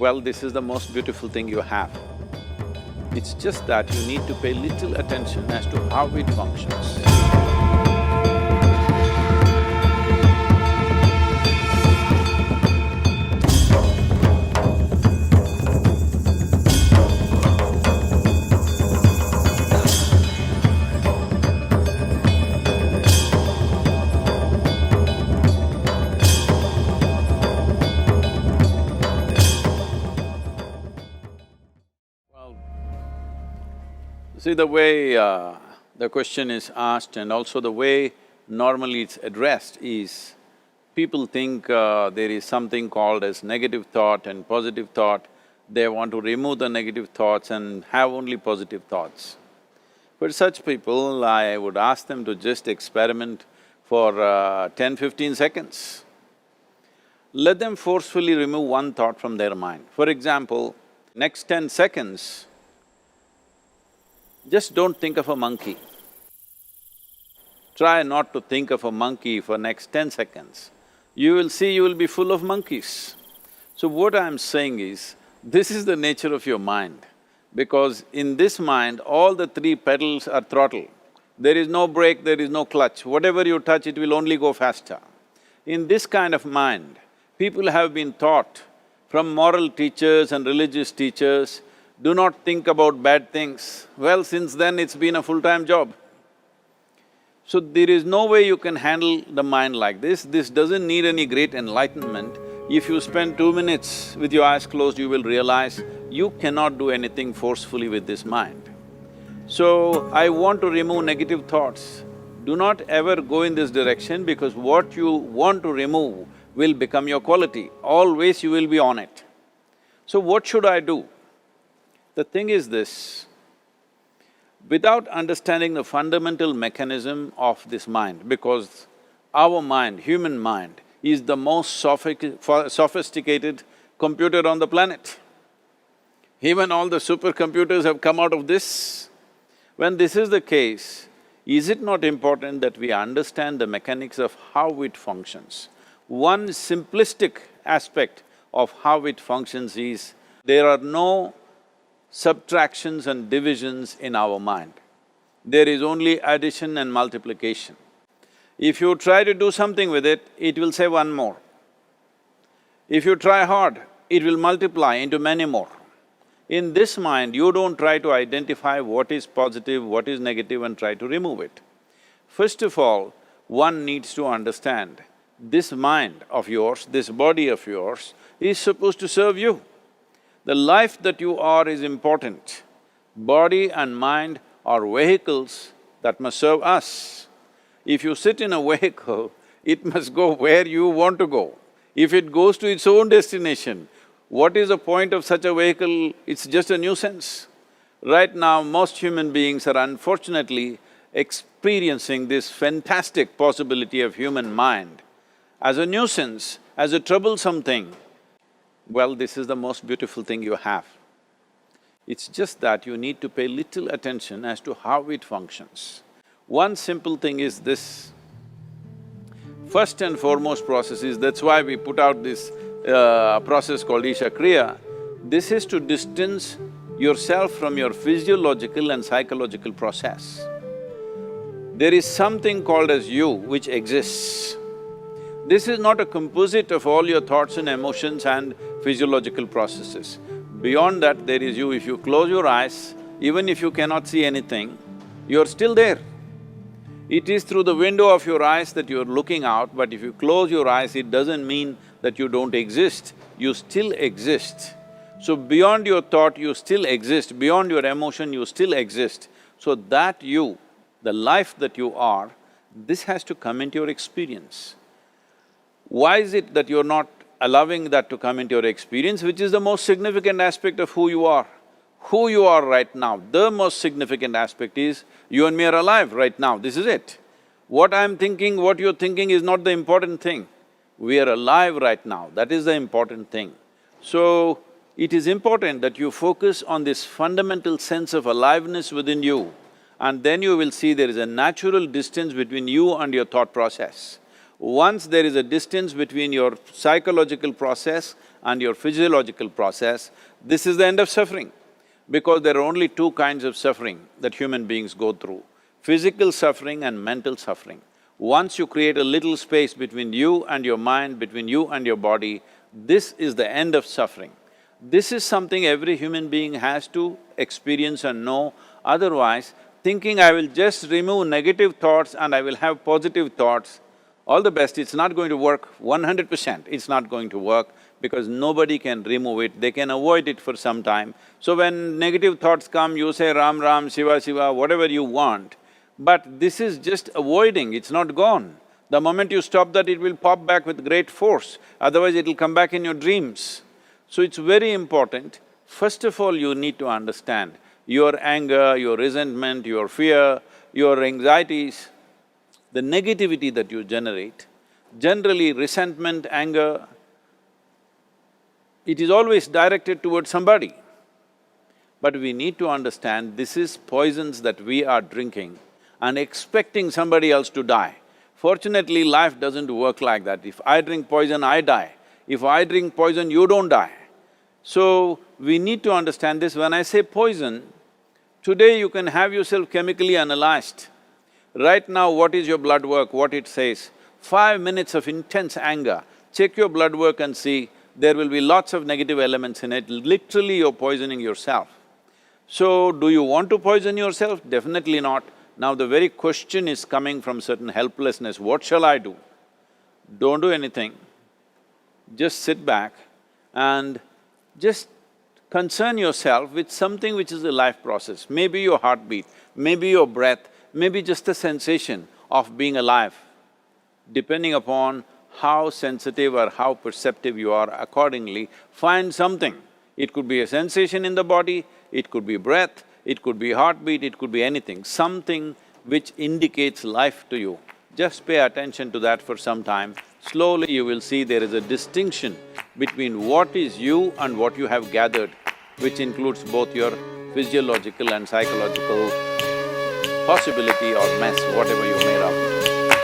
Well, this is the most beautiful thing you have. It's just that you need to pay little attention as to how it functions. Well, see the way the question is asked and also the way normally it's addressed is, people think there is something called as negative thought and positive thought. They want to remove the negative thoughts and have only positive thoughts. For such people, I would ask them to just experiment for 10-15 seconds. Let them forcefully remove one thought from their mind. For example, next 10 seconds, just don't think of a monkey. Try not to think of a monkey for next 10 seconds. You will see you will be full of monkeys. So what I'm saying is, this is the nature of your mind, because in this mind, all the three pedals are throttle. There is no brake, there is no clutch. Whatever you touch, it will only go faster. In this kind of mind, people have been taught from moral teachers and religious teachers, do not think about bad things. Well, since then it's been a full-time job. So there is no way you can handle the mind like this. This doesn't need any great enlightenment. If you spend 2 minutes with your eyes closed, you will realize you cannot do anything forcefully with this mind. So, I want to remove negative thoughts. Do not ever go in this direction, because what you want to remove will become your quality. Always you will be on it. So what should I do? The thing is this, without understanding the fundamental mechanism of this mind, because our mind, human mind, is the most sophisticated computer on the planet. Even all the supercomputers have come out of this. When this is the case, is it not important that we understand the mechanics of how it functions? One simplistic aspect of how it functions is, there are no subtractions and divisions in our mind. There is only addition and multiplication. If you try to do something with it, it will say one more. If you try hard, it will multiply into many more. In this mind, you don't try to identify what is positive, what is negative and try to remove it. First of all, one needs to understand, this mind of yours, this body of yours is supposed to serve you. The life that you are is important. Body and mind are vehicles that must serve us. If you sit in a vehicle, it must go where you want to go. If it goes to its own destination, what is the point of such a vehicle? It's just a nuisance. Right now, most human beings are unfortunately experiencing this fantastic possibility of human mind as a nuisance, as a troublesome thing. Well, this is the most beautiful thing you have. It's just that you need to pay little attention as to how it functions. One simple thing is this. First and foremost process is, that's why we put out this process called Isha Kriya. This is to distance yourself from your physiological and psychological process. There is something called as you which exists. This is not a composite of all your thoughts and emotions and physiological processes. Beyond that, there is you. If you close your eyes, even if you cannot see anything, you're still there. It is through the window of your eyes that you're looking out, but if you close your eyes, it doesn't mean that you don't exist, you still exist. So beyond your thought, you still exist, beyond your emotion, you still exist. So that you, the life that you are, this has to come into your experience. Why is it that you're not allowing that to come into your experience, which is the most significant aspect of who you are? Who you are right now, the most significant aspect is, you and me are alive right now, this is it. What I'm thinking, what you're thinking is not the important thing. We are alive right now, that is the important thing. So, it is important that you focus on this fundamental sense of aliveness within you, and then you will see there is a natural distance between you and your thought process. Once there is a distance between your psychological process and your physiological process, this is the end of suffering. Because there are only two kinds of suffering that human beings go through, physical suffering and mental suffering. Once you create a little space between you and your mind, between you and your body, this is the end of suffering. This is something every human being has to experience and know, otherwise thinking I will just remove negative thoughts and I will have positive thoughts, all the best, it's not going to work 100%, it's not going to work because nobody can remove it, they can avoid it for some time. So when negative thoughts come, you say Ram Ram, Shiva Shiva, whatever you want, but this is just avoiding, it's not gone. The moment you stop that, it will pop back with great force, otherwise it'll come back in your dreams. So it's very important, first of all you need to understand your anger, your resentment, your fear, your anxieties, the negativity that you generate. Generally resentment, anger, it is always directed towards somebody. But we need to understand this is poisons that we are drinking and expecting somebody else to die. Fortunately, life doesn't work like that. If I drink poison, I die. If I drink poison, you don't die. So, we need to understand this. When I say poison, today you can have yourself chemically analyzed. Right now, what is your blood work, what it says? 5 minutes of intense anger, check your blood work and see, there will be lots of negative elements in it, literally you're poisoning yourself. So, do you want to poison yourself? Definitely not. Now the very question is coming from certain helplessness, what shall I do? Don't do anything, just sit back and just concern yourself with something which is a life process. Maybe your heartbeat, maybe your breath, maybe just the sensation of being alive. Depending upon how sensitive or how perceptive you are, accordingly, find something. It could be a sensation in the body, it could be breath, it could be heartbeat, it could be anything, something which indicates life to you. Just pay attention to that for some time. Slowly you will see there is a distinction between what is you and what you have gathered, which includes both your physiological and psychological possibility or mess, whatever you made up.